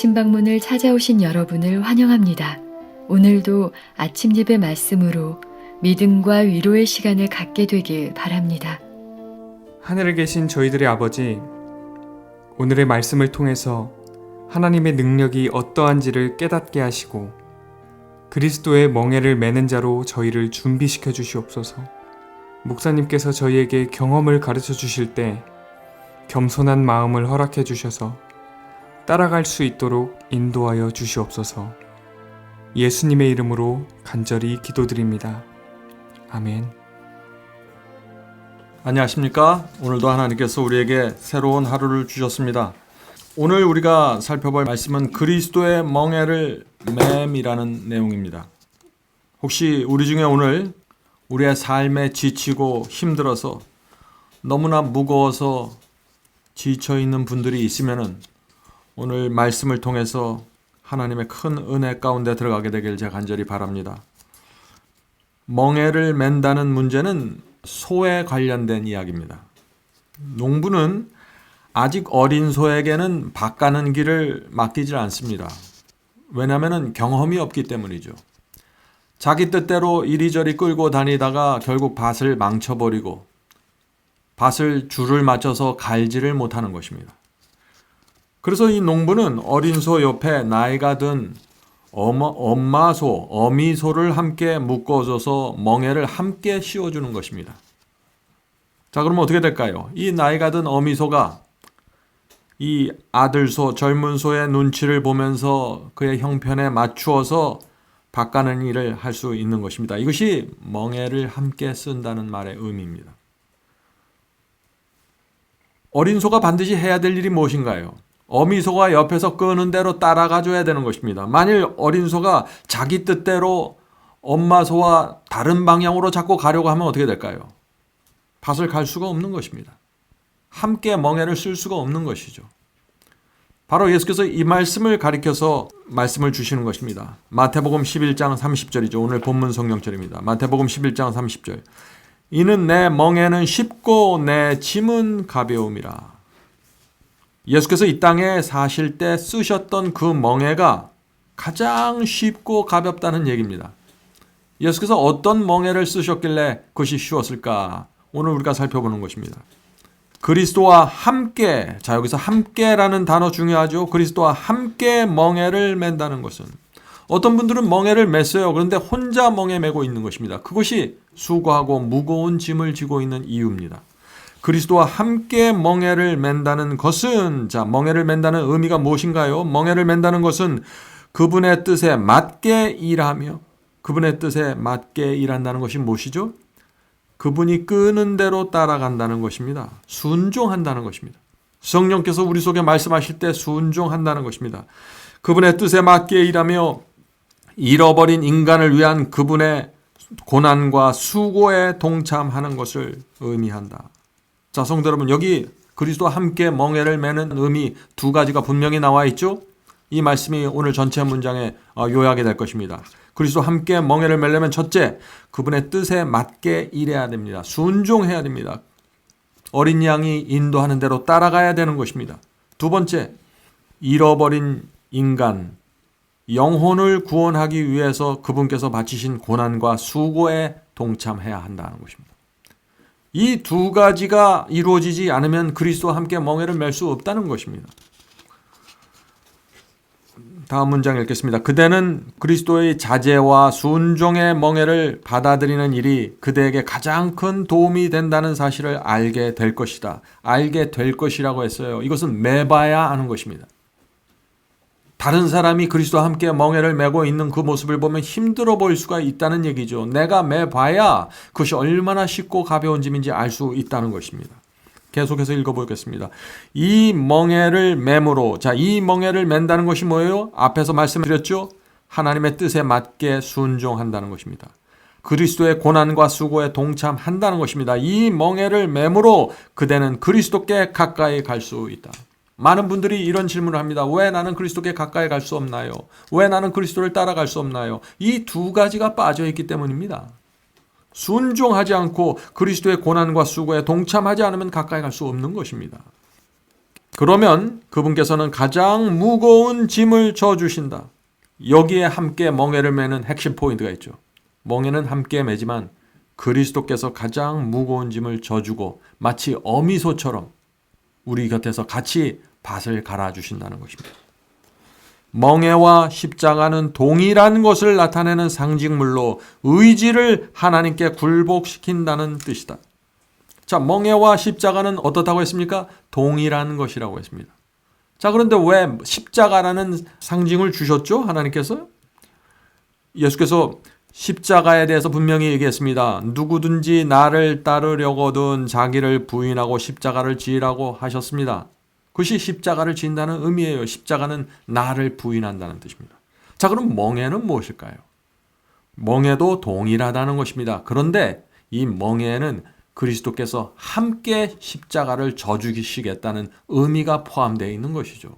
아침 방문을 찾아오신 여러분을 환영합니다. 오늘도 아침 예배 말씀으로 믿음과 위로의 시간을 갖게 되길 바랍니다. 하늘에 계신 저희들의 아버지, 오늘의 말씀을 통해서 하나님의 능력이 어떠한지를 깨닫게 하시고 그리스도의 멍에를 매는 자로 저희를 준비시켜 주시옵소서. 목사님께서 저희에게 경험을 가르쳐 주실 때 겸손한 마음을 허락해 주셔서 따라갈 수 있도록 인도하여 주시옵소서. 예수님의 이름으로 간절히 기도드립니다. 아멘. 안녕하십니까? 오늘도 하나님께서 우리에게 새로운 하루를 주셨습니다. 오늘 우리가 살펴볼 말씀은 그리스도의 멍에를 맴이라는 내용입니다. 혹시 우리 중에 오늘 우리의 삶에 지치고 힘들어서 너무나 무거워서 지쳐있는 분들이 있으면 오늘 말씀을 통해서 하나님의 큰 은혜 가운데 들어가게 되길 제가 간절히 바랍니다. 멍에를 맨다는 문제는 소에 관련된 이야기입니다. 농부는 아직 어린 소에게는 밭가는 길을 맡기질 않습니다. 왜냐하면 경험이 없기 때문이죠. 자기 뜻대로 이리저리 끌고 다니다가 결국 밭을 망쳐버리고 밭을 줄을 맞춰서 갈지를 못하는 것입니다. 그래서 이 농부는 어린 소 옆에 나이가 든 엄마소, 어미소를 함께 묶어줘서 멍에를 함께 씌워주는 것입니다. 자, 그러면 어떻게 될까요? 이 나이가 든 어미소가 이 아들소, 젊은 소의 눈치를 보면서 그의 형편에 맞추어서 밭가는 일을 할 수 있는 것입니다. 이것이 멍에를 함께 쓴다는 말의 의미입니다. 어린 소가 반드시 해야 될 일이 무엇인가요? 어미소가 옆에서 끄는 대로 따라가줘야 되는 것입니다. 만일 어린 소가 자기 뜻대로 엄마 소와 다른 방향으로 자꾸 가려고 하면 어떻게 될까요? 밭을 갈 수가 없는 것입니다. 함께 멍에를 쓸 수가 없는 것이죠. 바로 예수께서 이 말씀을 가리켜서 말씀을 주시는 것입니다. 마태복음 11장 30절이죠. 오늘 본문 성경절입니다. 마태복음 11장 30절. 이는 내 멍에는 쉽고 내 짐은 가벼움이라. 예수께서 이 땅에 사실 때 쓰셨던 그 멍에가 가장 쉽고 가볍다는 얘기입니다. 예수께서 어떤 멍에를 쓰셨길래 그것이 쉬웠을까? 오늘 우리가 살펴보는 것입니다. 그리스도와 함께, 자 여기서 함께라는 단어 중요하죠. 그리스도와 함께 멍에를 맨다는 것은 어떤 분들은 멍에를 맸어요. 그런데 혼자 멍에 메고 있는 것입니다. 그것이 수고하고 무거운 짐을 지고 있는 이유입니다. 그리스도와 함께 멍에를 맨다는 것은, 자, 멍에를 맨다는 의미가 무엇인가요? 멍에를 맨다는 것은 그분의 뜻에 맞게 일하며, 그분의 뜻에 맞게 일한다는 것이 무엇이죠? 그분이 끄는 대로 따라간다는 것입니다. 순종한다는 것입니다. 성령께서 우리 속에 말씀하실 때 순종한다는 것입니다. 그분의 뜻에 맞게 일하며 잃어버린 인간을 위한 그분의 고난과 수고에 동참하는 것을 의미한다. 자, 성도 여러분, 여기 그리스도와 함께 멍에를 매는 의미 두 가지가 분명히 나와 있죠? 이 말씀이 오늘 전체 문장에 요약이 될 것입니다. 그리스도와 함께 멍에를 매려면 첫째, 그분의 뜻에 맞게 일해야 됩니다. 순종해야 됩니다. 어린 양이 인도하는 대로 따라가야 되는 것입니다. 두 번째, 잃어버린 인간, 영혼을 구원하기 위해서 그분께서 바치신 고난과 수고에 동참해야 한다는 것입니다. 이 두 가지가 이루어지지 않으면 그리스도와 함께 멍에를 맬 수 없다는 것입니다. 다음 문장 읽겠습니다. 그대는 그리스도의 자제와 순종의 멍에를 받아들이는 일이 그대에게 가장 큰 도움이 된다는 사실을 알게 될 것이다. 알게 될 것이라고 했어요. 이것은 매봐야 하는 것입니다. 다른 사람이 그리스도와 함께 멍에를 메고 있는 그 모습을 보면 힘들어 보일 수가 있다는 얘기죠. 내가 매봐야 그것이 얼마나 쉽고 가벼운 짐인지 알 수 있다는 것입니다. 계속해서 읽어보겠습니다. 이 멍에를 매므로, 자, 이 멍에를 맨다는 것이 뭐예요? 앞에서 말씀드렸죠? 하나님의 뜻에 맞게 순종한다는 것입니다. 그리스도의 고난과 수고에 동참한다는 것입니다. 이 멍에를 매므로 그대는 그리스도께 가까이 갈 수 있다. 많은 분들이 이런 질문을 합니다. 왜 나는 그리스도께 가까이 갈 수 없나요? 왜 나는 그리스도를 따라갈 수 없나요? 이 두 가지가 빠져있기 때문입니다. 순종하지 않고 그리스도의 고난과 수고에 동참하지 않으면 가까이 갈 수 없는 것입니다. 그러면 그분께서는 가장 무거운 짐을 져주신다. 여기에 함께 멍에를 매는 핵심 포인트가 있죠. 멍에는 함께 매지만 그리스도께서 가장 무거운 짐을 져주고 마치 어미소처럼 우리 곁에서 같이 밭을 갈아주신다는 것입니다. 멍에와 십자가는 동일한 것을 나타내는 상징물로 의지를 하나님께 굴복시킨다는 뜻이다. 자, 멍에와 십자가는 어떻다고 했습니까? 동일한 것이라고 했습니다. 자, 그런데 왜 십자가라는 상징을 주셨죠? 하나님께서? 예수께서 십자가에 대해서 분명히 얘기했습니다. 누구든지 나를 따르려거든 자기를 부인하고 십자가를 지으라고 하셨습니다. 그것이 십자가를 지인다는 의미예요. 십자가는 나를 부인한다는 뜻입니다. 자, 그럼 멍에는 무엇일까요? 멍에도 동일하다는 것입니다. 그런데 이 멍에는 그리스도께서 함께 십자가를 져주시겠다는 의미가 포함되어 있는 것이죠.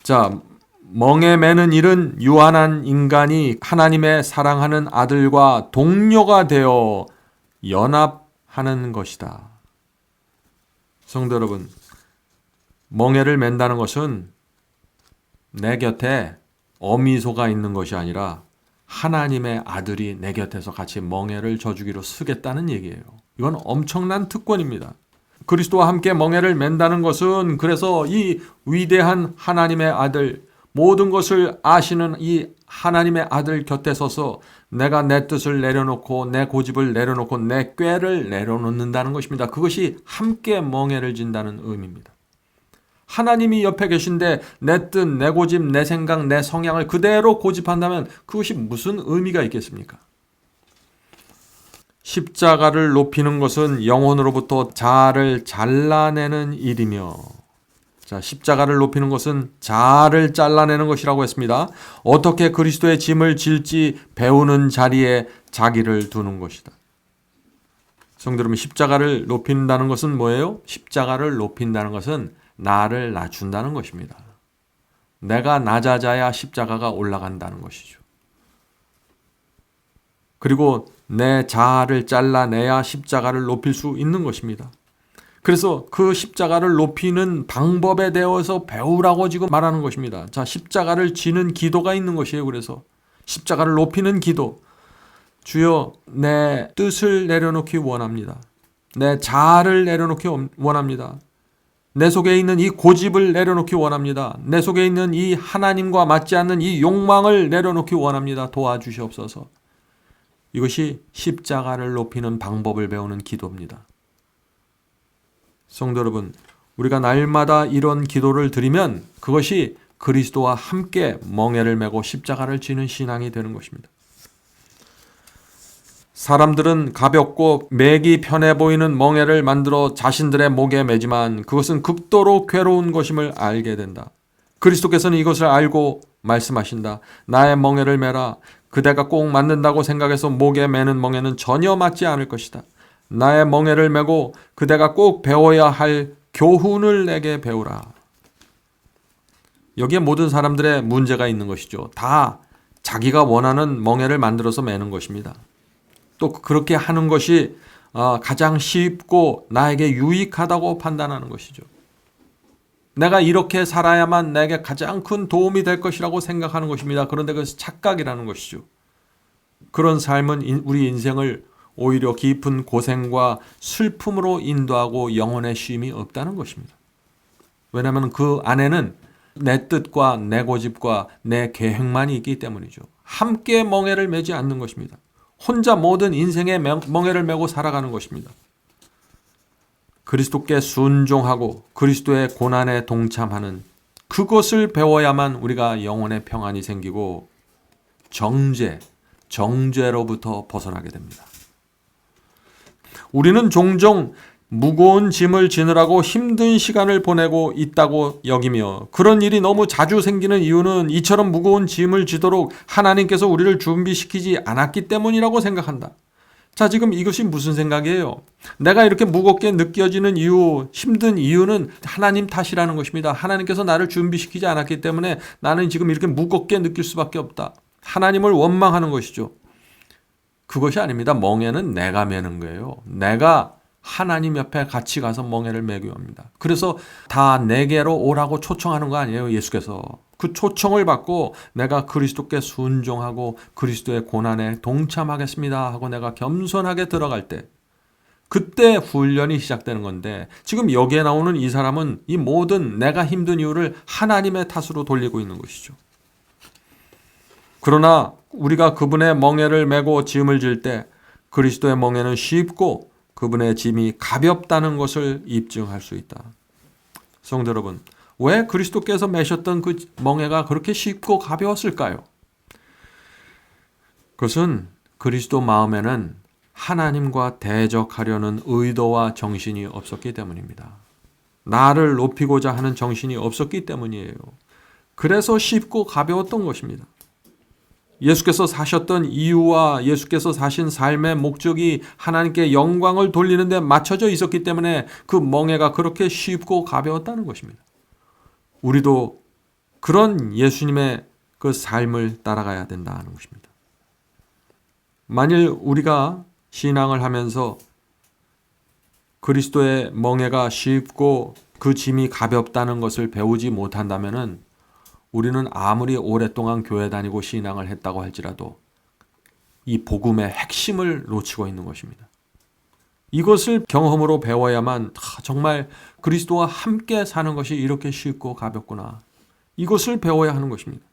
자, 멍에 매는 일은 유한한 인간이 하나님의 사랑하는 아들과 동료가 되어 연합하는 것이다. 성도 여러분, 멍에를 맨다는 것은 내 곁에 어미소가 있는 것이 아니라 하나님의 아들이 내 곁에서 같이 멍에를 져주기로 쓰겠다는 얘기예요. 이건 엄청난 특권입니다. 그리스도와 함께 멍에를 맨다는 것은 그래서 이 위대한 하나님의 아들, 모든 것을 아시는 이 하나님의 아들 곁에 서서 내가 내 뜻을 내려놓고 내 고집을 내려놓고 내 꾀를 내려놓는다는 것입니다. 그것이 함께 멍에를 진다는 의미입니다. 하나님이 옆에 계신데 내 뜻, 내 고집, 내 생각, 내 성향을 그대로 고집한다면 그것이 무슨 의미가 있겠습니까? 십자가를 높이는 것은 영혼으로부터 자아를 잘라내는 일이며, 자, 십자가를 높이는 것은 자아를 잘라내는 것이라고 했습니다. 어떻게 그리스도의 짐을 질지 배우는 자리에 자기를 두는 것이다. 성도 여러분, 십자가를 높인다는 것은 뭐예요? 십자가를 높인다는 것은 나를 낮춘다는 것입니다. 내가 낮아져야 십자가가 올라간다는 것이죠. 그리고 내 자아를 잘라내야 십자가를 높일 수 있는 것입니다. 그래서 그 십자가를 높이는 방법에 대해서 배우라고 지금 말하는 것입니다. 자, 십자가를 지는 기도가 있는 것이에요. 그래서 십자가를 높이는 기도. 주여, 내 뜻을 내려놓기 원합니다. 내 자아를 내려놓기 원합니다. 내 속에 있는 이 고집을 내려놓기 원합니다. 내 속에 있는 이 하나님과 맞지 않는 이 욕망을 내려놓기 원합니다. 도와주시옵소서. 이것이 십자가를 높이는 방법을 배우는 기도입니다. 성도 여러분, 우리가 날마다 이런 기도를 드리면 그것이 그리스도와 함께 멍에를 메고 십자가를 지는 신앙이 되는 것입니다. 사람들은 가볍고 매기 편해 보이는 멍에를 만들어 자신들의 목에 매지만 그것은 극도로 괴로운 것임을 알게 된다. 그리스도께서는 이것을 알고 말씀하신다. 나의 멍에를 매라. 그대가 꼭 맞는다고 생각해서 목에 매는 멍에는 전혀 맞지 않을 것이다. 나의 멍에를 메고 그대가 꼭 배워야 할 교훈을 내게 배우라. 여기에 모든 사람들의 문제가 있는 것이죠. 다 자기가 원하는 멍에를 만들어서 매는 것입니다. 또 그렇게 하는 것이 가장 쉽고 나에게 유익하다고 판단하는 것이죠. 내가 이렇게 살아야만 내게 가장 큰 도움이 될 것이라고 생각하는 것입니다. 그런데 그것이 착각이라는 것이죠. 그런 삶은 우리 인생을 오히려 깊은 고생과 슬픔으로 인도하고 영혼의 쉼이 없다는 것입니다. 왜냐하면 그 안에는 내 뜻과 내 고집과 내 계획만이 있기 때문이죠. 함께 멍에를 매지 않는 것입니다. 혼자 모든 인생의 멍에를 메고 살아가는 것입니다. 그리스도께 순종하고 그리스도의 고난에 동참하는 그것을 배워야만 우리가 영혼의 평안이 생기고 정죄로부터 벗어나게 됩니다. 우리는 종종 무거운 짐을 지느라고 힘든 시간을 보내고 있다고 여기며 그런 일이 너무 자주 생기는 이유는 이처럼 무거운 짐을 지도록 하나님께서 우리를 준비시키지 않았기 때문이라고 생각한다. 자, 지금 이것이 무슨 생각이에요? 내가 이렇게 무겁게 느껴지는 이유, 힘든 이유는 하나님 탓이라는 것입니다. 하나님께서 나를 준비시키지 않았기 때문에 나는 지금 이렇게 무겁게 느낄 수밖에 없다. 하나님을 원망하는 것이죠. 그것이 아닙니다. 멍에는 내가 매는 거예요. 내가 하나님 옆에 같이 가서 멍에를 매기고 합니다. 그래서 다 내게로 오라고 초청하는 거 아니에요, 예수께서. 그 초청을 받고 내가 그리스도께 순종하고 그리스도의 고난에 동참하겠습니다 하고 내가 겸손하게 들어갈 때, 그때 훈련이 시작되는 건데, 지금 여기에 나오는 이 사람은 이 모든 내가 힘든 이유를 하나님의 탓으로 돌리고 있는 것이죠. 그러나 우리가 그분의 멍에를 메고 짐을 질 때 그리스도의 멍에는 쉽고 그분의 짐이 가볍다는 것을 입증할 수 있다. 성도 여러분, 왜 그리스도께서 메셨던 그 멍에가 그렇게 쉽고 가벼웠을까요? 그것은 그리스도 마음에는 하나님과 대적하려는 의도와 정신이 없었기 때문입니다. 나를 높이고자 하는 정신이 없었기 때문이에요. 그래서 쉽고 가벼웠던 것입니다. 예수께서 사셨던 이유와 예수께서 사신 삶의 목적이 하나님께 영광을 돌리는 데 맞춰져 있었기 때문에 그 멍에가 그렇게 쉽고 가벼웠다는 것입니다. 우리도 그런 예수님의 그 삶을 따라가야 된다는 것입니다. 만일 우리가 신앙을 하면서 그리스도의 멍에가 쉽고 그 짐이 가볍다는 것을 배우지 못한다면 우리는 아무리 오랫동안 교회 다니고 신앙을 했다고 할지라도 이 복음의 핵심을 놓치고 있는 것입니다. 이것을 경험으로 배워야만 정말 그리스도와 함께 사는 것이 이렇게 쉽고 가볍구나, 이것을 배워야 하는 것입니다.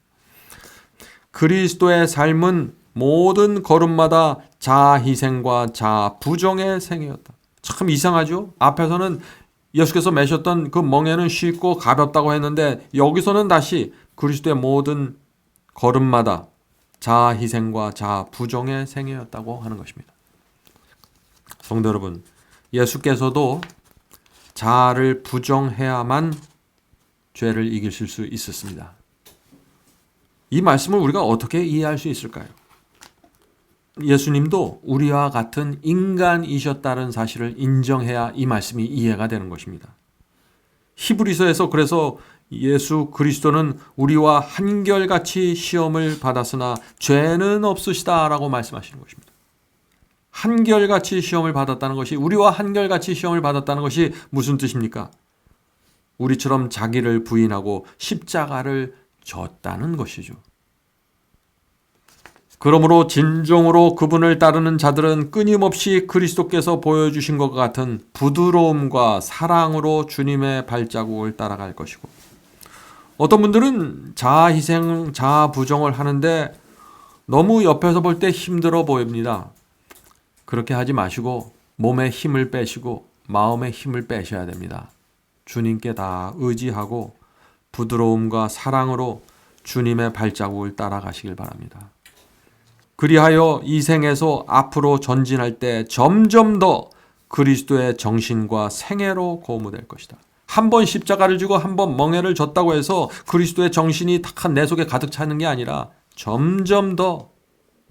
그리스도의 삶은 모든 걸음마다 자희생과 자부정의 생애였다. 참 이상하죠? 앞에서는 예수께서 메셨던 그 멍에는 쉽고 가볍다고 했는데 여기서는 다시 그리스도의 모든 걸음마다 자희생과 자부정의 생애였다고 하는 것입니다. 성도 여러분, 예수께서도 자아를 부정해야만 죄를 이기실 수 있었습니다. 이 말씀을 우리가 어떻게 이해할 수 있을까요? 예수님도 우리와 같은 인간이셨다는 사실을 인정해야 이 말씀이 이해가 되는 것입니다. 히브리서에서 그래서 예수 그리스도는 우리와 한결같이 시험을 받았으나 죄는 없으시다라고 말씀하시는 것입니다. 한결같이 시험을 받았다는 것이, 우리와 한결같이 시험을 받았다는 것이 무슨 뜻입니까? 우리처럼 자기를 부인하고 십자가를 졌다는 것이죠. 그러므로 진정으로 그분을 따르는 자들은 끊임없이 그리스도께서 보여주신 것 같은 부드러움과 사랑으로 주님의 발자국을 따라갈 것이고, 어떤 분들은 자아희생, 자아부정을 하는데 너무 옆에서 볼 때 힘들어 보입니다. 그렇게 하지 마시고 몸에 힘을 빼시고 마음에 힘을 빼셔야 됩니다. 주님께 다 의지하고 부드러움과 사랑으로 주님의 발자국을 따라가시길 바랍니다. 그리하여 이 생에서 앞으로 전진할 때 점점 더 그리스도의 정신과 생애로 고무될 것이다. 한 번 십자가를 지고 한 번 멍에를 졌다고 해서 그리스도의 정신이 탁 내 속에 가득 차는 게 아니라 점점 더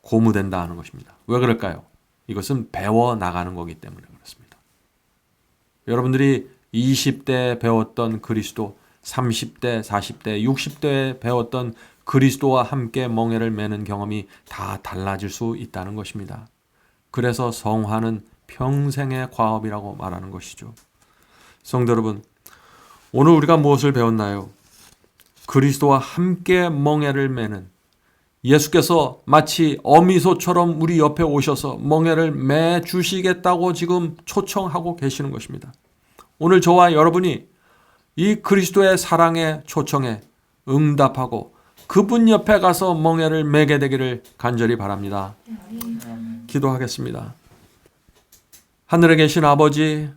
고무된다 하는 것입니다. 왜 그럴까요? 이것은 배워나가는 거기 때문에 그렇습니다. 여러분들이 20대에 배웠던 그리스도, 30대, 40대, 60대에 배웠던 그리스도와 함께 멍에를 매는 경험이 다 달라질 수 있다는 것입니다. 그래서 성화는 평생의 과업이라고 말하는 것이죠. 성도 여러분, 오늘 우리가 무엇을 배웠나요? 그리스도와 함께 멍에를 매는, 예수께서 마치 어미소처럼 우리 옆에 오셔서 멍에를 매 주시겠다고 지금 초청하고 계시는 것입니다. 오늘 저와 여러분이 이 그리스도의 사랑의 초청에 응답하고 그분 옆에 가서 멍에를 매게 되기를 간절히 바랍니다. 기도하겠습니다. 하늘에 계신 아버지,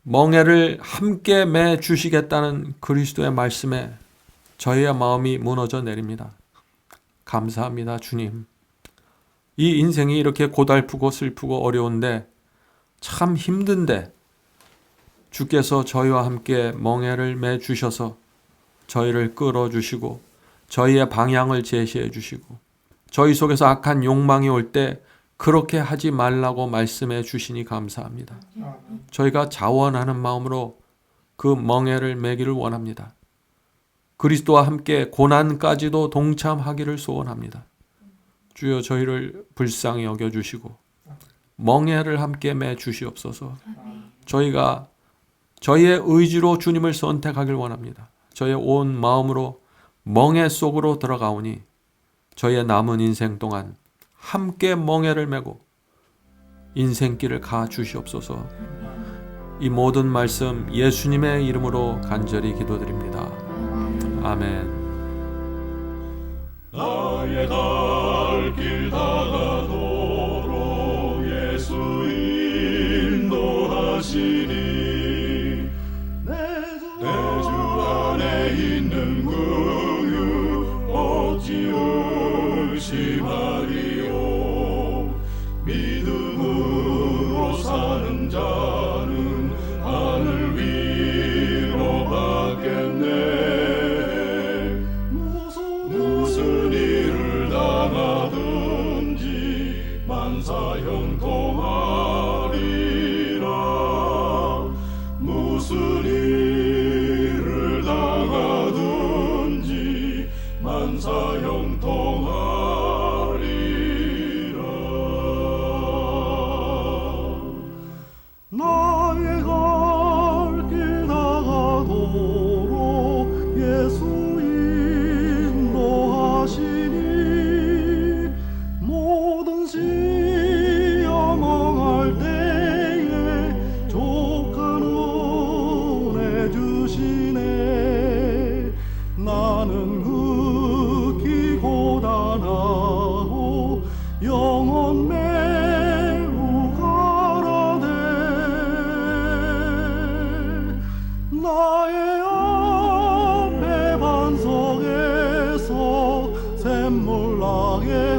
멍에를 함께 매 주시겠다는 그리스도의 말씀에 저희의 마음이 무너져 내립니다. 감사합니다, 주님. 이 인생이 이렇게 고달프고 슬프고 어려운데, 참 힘든데 주께서 저희와 함께 멍에를 매 주셔서 저희를 끌어주시고 저희의 방향을 제시해 주시고 저희 속에서 악한 욕망이 올 때 그렇게 하지 말라고 말씀해 주시니 감사합니다. 저희가 자원하는 마음으로 그 멍에를 매기를 원합니다. 그리스도와 함께 고난까지도 동참하기를 소원합니다. 주여, 저희를 불쌍히 여겨주시고 멍에를 함께 매 주시옵소서. 저희가 저희의 의지로 주님을 선택하길 원합니다. 저의 온 마음으로 멍에 속으로 들어가오니 저의 남은 인생 동안 함께 멍에를 메고 인생길을 가 주시옵소서. 이 모든 말씀 예수님의 이름으로 간절히 기도드립니다. 아멘. 나의 갈 길 다가도록 예수 인도하시니 내 주 안에 있는 그유 어찌 의심하리요. 믿음으로 사는 자는 하늘 위로 받겠네. 무슨 일을 당하든지 만사형통하리라. 무슨 일을 당하든지 만사형통하리라. 나의 갈 길 다가도록 예수 인도하시니 모든 시험 망할 때에 족한 은혜 주시네. 나는 극히 고단하고 영혼 매우 가라되 나의 앞에 반석에서 샘물 나게